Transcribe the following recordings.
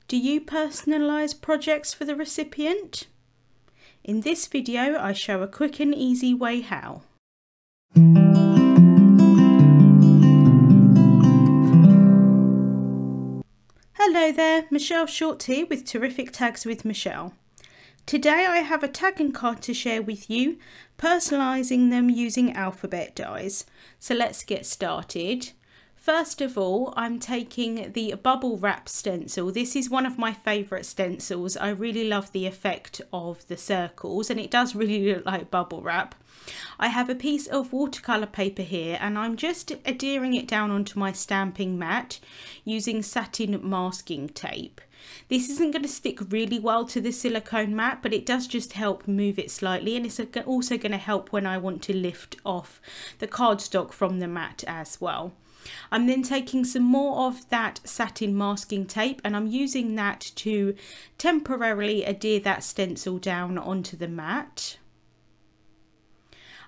Do you personalise projects for the recipient? In this video I show a quick and easy way how. Hello there, Michelle Short here with Terrific Tags with Michelle. Today I have a tagging card to share with you, personalising them using alphabet dies. So let's get started. First of all, I'm taking the bubble wrap stencil. This is one of my favourite stencils. I really love the effect of the circles and it does really look like bubble wrap. I have a piece of watercolour paper here and I'm just adhering it down onto my stamping mat using satin masking tape. This isn't going to stick really well to the silicone mat, but it does just help move it slightly, and it's also going to help when I want to lift off the cardstock from the mat as well. I'm then taking some more of that satin masking tape and I'm using that to temporarily adhere that stencil down onto the mat.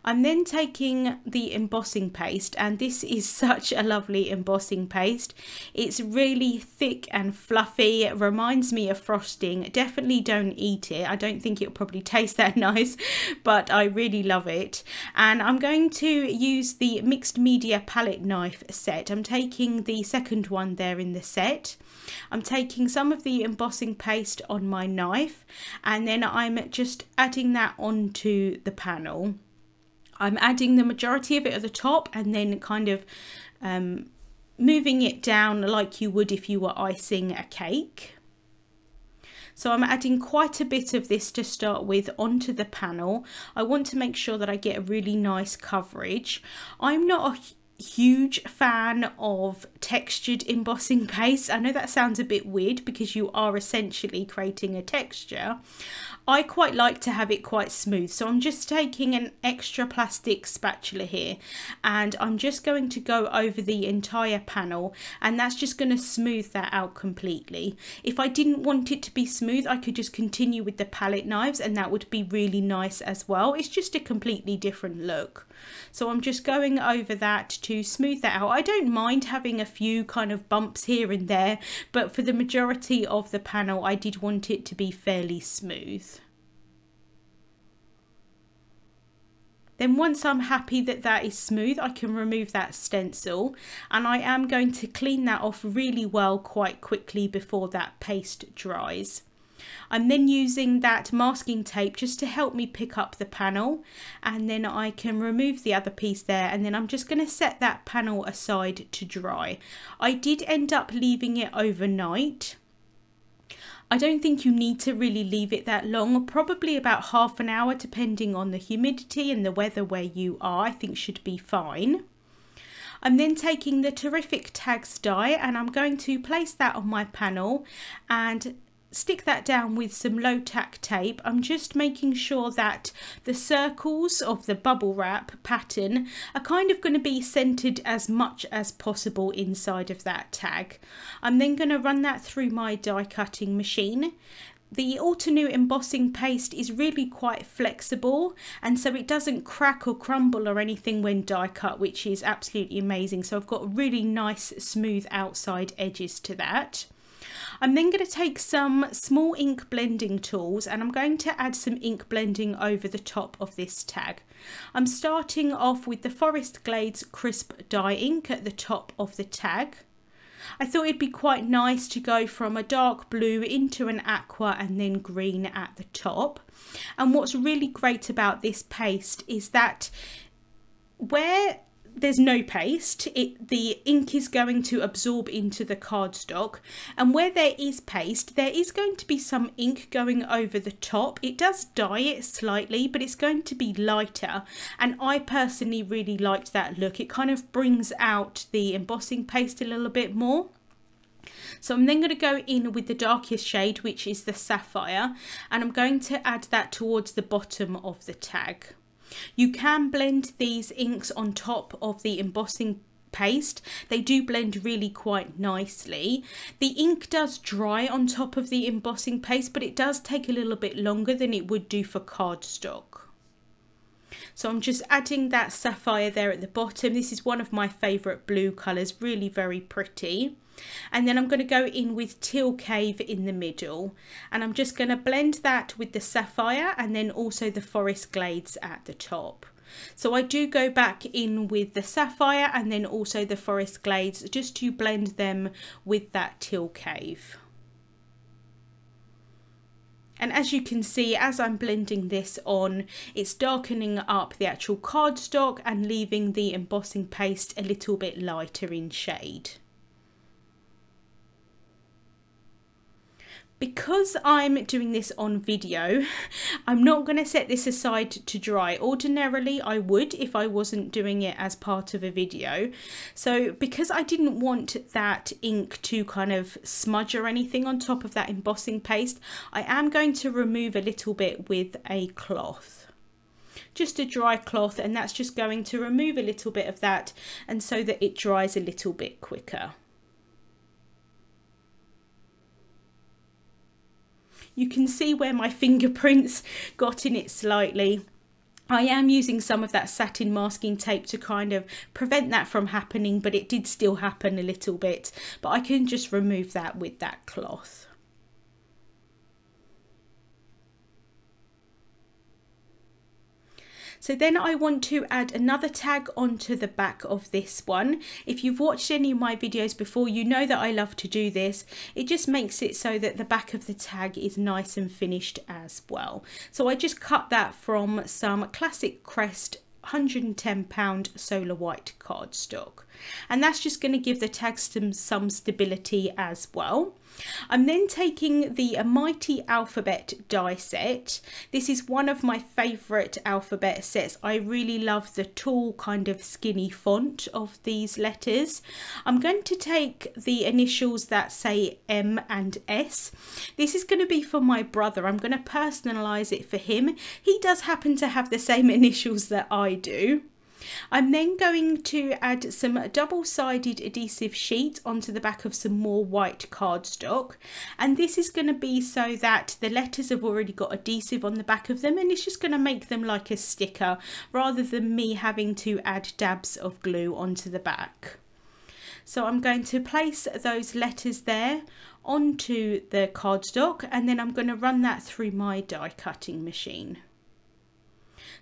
I'm then taking the embossing paste, and this is such a lovely embossing paste. It's really thick and fluffy. It reminds me of frosting. Definitely don't eat it. I don't think it'll probably taste that nice, but I really love it. And I'm going to use the mixed media palette knife set. I'm taking the second one there in the set. I'm taking some of the embossing paste on my knife and then I'm just adding that onto the panel. I'm adding the majority of it at the top and then kind of moving it down like you would if you were icing a cake. So I'm adding quite a bit of this to start with onto the panel. I want to make sure that I get a really nice coverage. I'm not a huge fan of textured embossing paste. I know that sounds a bit weird because you are essentially creating a texture. I quite like to have it quite smooth, so I'm just taking an extra plastic spatula here and I'm just going to go over the entire panel, and that's just going to smooth that out completely. If I didn't want it to be smooth, I could just continue with the palette knives and that would be really nice as well. It's just a completely different look. So I'm just going over that to smooth that out. I don't mind having a few kind of bumps here and there, but for the majority of the panel I did want it to be fairly smooth. Then once I'm happy that that is smooth, I can remove that stencil, and I am going to clean that off really well quite quickly before that paste dries. I'm then using that masking tape just to help me pick up the panel, and then I can remove the other piece there, and then I'm just going to set that panel aside to dry. I did end up leaving it overnight. I don't think you need to really leave it that long, probably about half an hour depending on the humidity and the weather where you are. I think should be fine. I'm then taking the Terrific Tags die and I'm going to place that on my panel and stick that down with some low tack tape. I'm just making sure that the circles of the bubble wrap pattern are kind of going to be centered as much as possible inside of that tag. I'm then going to run that through my die cutting machine. The Altenew embossing paste is really quite flexible and so it doesn't crack or crumble or anything when die cut, which is absolutely amazing. So I've got really nice smooth outside edges to that. I'm then going to take some small ink blending tools and I'm going to add some ink blending over the top of this tag. I'm starting off with the Forest Glades crisp dye ink at the top of the tag. I thought it'd be quite nice to go from a dark blue into an aqua and then green at the top. And what's really great about this paste is that where there's no paste, the ink is going to absorb into the cardstock, and where there is paste there is going to be some ink going over the top. It does dye it slightly, but it's going to be lighter, and I personally really liked that look. It kind of brings out the embossing paste a little bit more. So I'm then going to go in with the darkest shade, which is the Sapphire, and I'm going to add that towards the bottom of the tag. You can blend these inks on top of the embossing paste. They do blend really quite nicely. The ink does dry on top of the embossing paste, but it does take a little bit longer than it would do for cardstock. So I'm just adding that Sapphire there at the bottom. This is one of my favourite blue colours, really very pretty. And then I'm going to go in with Teal Cave in the middle, and I'm just going to blend that with the sapphire and then also the forest glades at the top. So I do go back in with the sapphire and then also the forest glades just to blend them with that Teal Cave. And as you can see, as I'm blending this on, it's darkening up the actual cardstock and leaving the embossing paste a little bit lighter in shade. Because I'm doing this on video, I'm not going to set this aside to dry. Ordinarily I would if I wasn't doing it as part of a video. So because I didn't want that ink to kind of smudge or anything on top of that embossing paste, I am going to remove a little bit with a cloth. Just a dry cloth, and that's just going to remove a little bit of that, and so that it dries a little bit quicker. You can see where my fingerprints got in it slightly. I am using some of that satin masking tape to kind of prevent that from happening, but it did still happen a little bit. But I can just remove that with that cloth. So then I want to add another tag onto the back of this one. If you've watched any of my videos before, you know that I love to do this. It just makes it so that the back of the tag is nice and finished as well. So I just cut that from some classic Crest £110 solar white cardstock, and that's just going to give the tag some stability as well. I'm then taking the Mighty Alphabet die set. This is one of my favourite alphabet sets. I really love the tall kind of skinny font of these letters. I'm going to take the initials that say M and S. This is going to be for my brother. I'm going to personalise it for him. He does happen to have the same initials that I do. I'm then going to add some double-sided adhesive sheet onto the back of some more white cardstock, and this is going to be so that the letters have already got adhesive on the back of them, and it's just going to make them like a sticker rather than me having to add dabs of glue onto the back. So I'm going to place those letters there onto the cardstock, and then I'm going to run that through my die cutting machine.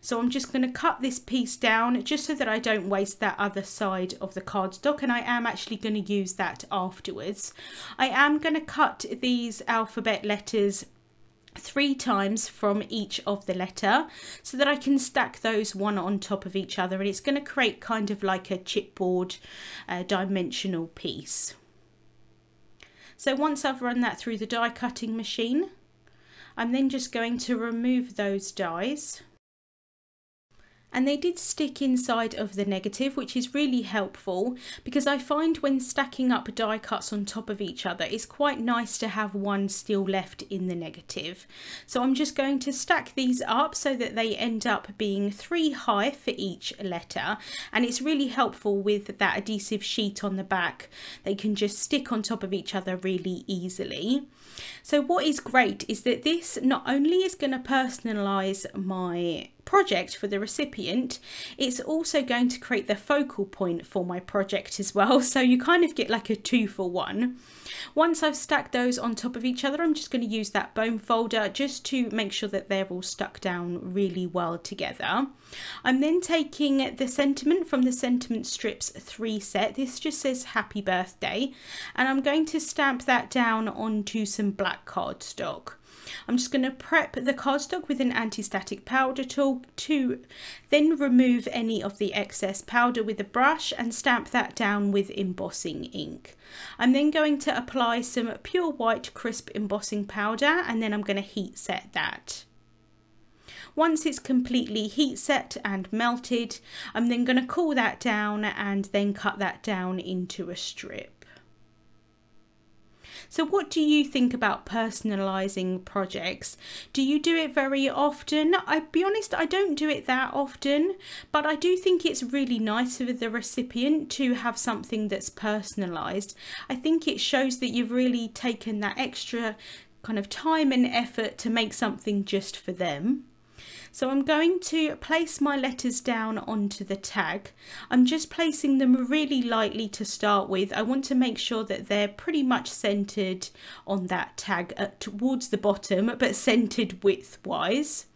So I'm just going to cut this piece down just so that I don't waste that other side of the cardstock, and I am actually going to use that afterwards. I am going to cut these alphabet letters 3 times from each of the letter so that I can stack those one on top of each other, and it's going to create kind of like a chipboard dimensional piece. So once I've run that through the die cutting machine, I'm then just going to remove those dies. And they did stick inside of the negative, which is really helpful because I find when stacking up die cuts on top of each other, it's quite nice to have one still left in the negative. So I'm just going to stack these up so that they end up being 3 high for each letter, and it's really helpful with that adhesive sheet on the back. They can just stick on top of each other really easily. So what is great is that this not only is going to personalize my project for the recipient, it's also going to create the focal point for my project as well, so you kind of get like a 2-for-1. Once I've stacked those on top of each other, I'm just going to use that bone folder just to make sure that they're all stuck down really well together. I'm then taking the sentiment from the Sentiment Strips 3 set. This just says happy birthday, and I'm going to stamp that down onto some black cardstock. I'm just going to prep the cardstock with an anti-static powder tool to then remove any of the excess powder with a brush and stamp that down with embossing ink. I'm then going to apply some pure white crisp embossing powder, and then I'm going to heat set that. Once it's completely heat set and melted, I'm then going to cool that down and then cut that down into a strip. So what do you think about personalizing projects? Do you do it very often? I'll be honest, I don't do it that often, but I do think it's really nice for the recipient to have something that's personalized. I think it shows that you've really taken that extra kind of time and effort to make something just for them. So I'm going to place my letters down onto the tag. I'm just placing them really lightly to start with. I want to make sure that they're pretty much centered on that tag towards the bottom, but centered width-wise.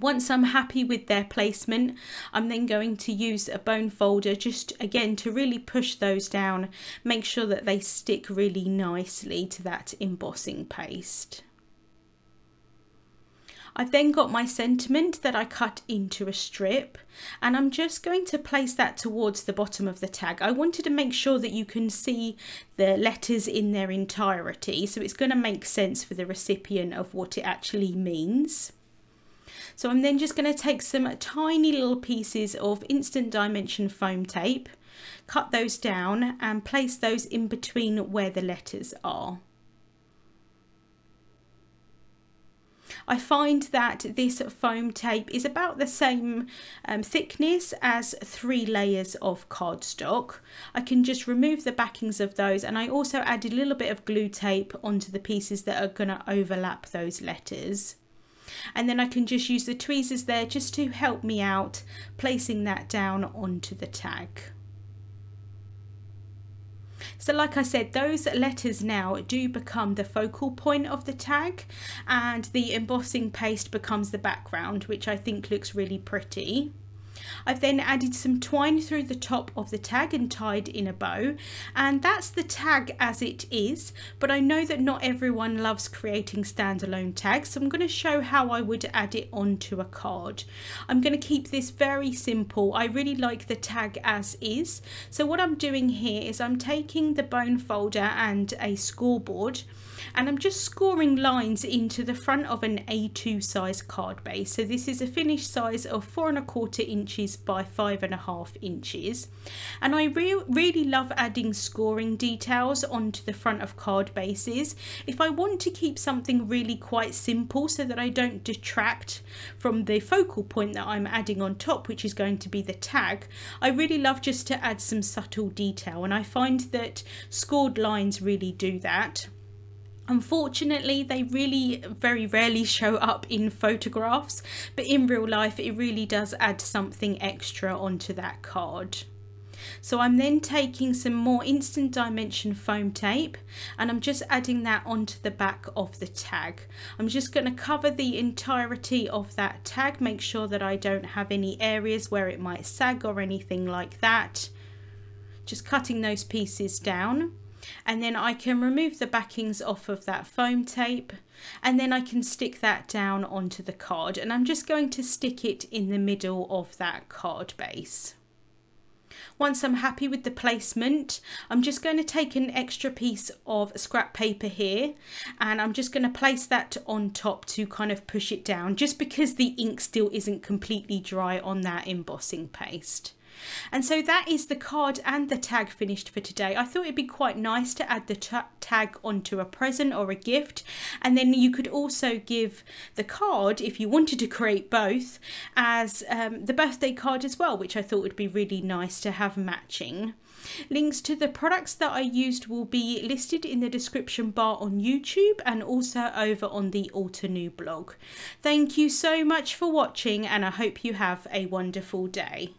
Once I'm happy with their placement, I'm then going to use a bone folder just again to really push those down, make sure that they stick really nicely to that embossing paste. I've then got my sentiment that I cut into a strip, and I'm just going to place that towards the bottom of the tag. I wanted to make sure that you can see the letters in their entirety, so it's going to make sense for the recipient of what it actually means. So I'm then just going to take some tiny little pieces of instant dimension foam tape, cut those down and place those in between where the letters are. I find that this foam tape is about the same thickness as 3 layers of cardstock. I can just remove the backings of those, and I also added a little bit of glue tape onto the pieces that are going to overlap those letters. And then I can just use the tweezers there just to help me out placing that down onto the tag. So like I said, those letters now do become the focal point of the tag, and the embossing paste becomes the background, which I think looks really pretty. I've then added some twine through the top of the tag and tied in a bow, and that's the tag as it is, but I know that not everyone loves creating standalone tags, so I'm going to show how I would add it onto a card. I'm going to keep this very simple. I really like the tag as is, so what I'm doing here is I'm taking the bone folder and a scoreboard, and I'm just scoring lines into the front of an A2 size card base. So this is a finished size of 4 1/4 inches by 5 1/2 inches. And I really love adding scoring details onto the front of card bases. If I want to keep something really quite simple so that I don't detract from the focal point that I'm adding on top, which is going to be the tag, I really love just to add some subtle detail, and I find that scored lines really do that. Unfortunately, they really very rarely show up in photographs, but in real life it really does add something extra onto that card. So I'm then taking some more instant dimension foam tape, and I'm just adding that onto the back of the tag. I'm just going to cover the entirety of that tag, make sure that I don't have any areas where it might sag or anything like that. Just cutting those pieces down. And then I can remove the backings off of that foam tape, and then I can stick that down onto the card, and I'm just going to stick it in the middle of that card base. Once I'm happy with the placement, I'm just going to take an extra piece of scrap paper here, and I'm just going to place that on top to kind of push it down, just because the ink still isn't completely dry on that embossing paste. And so that is the card and the tag finished for today. I thought it'd be quite nice to add the tag onto a present or a gift, and then you could also give the card, if you wanted to create both, as the birthday card as well, which I thought would be really nice to have matching. Links to the products that I used will be listed in the description bar on YouTube and also over on the Altenew blog. Thank you so much for watching, and I hope you have a wonderful day.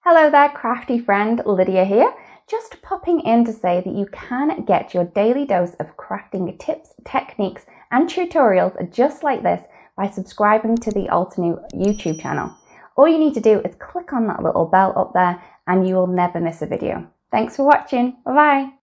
Hello there, crafty friend, Lydia here. Just popping in to say that you can get your daily dose of crafting tips, techniques and tutorials just like this by subscribing to the Altenew YouTube channel. All you need to do is click on that little bell up there and you will never miss a video. Thanks for watching. Bye bye.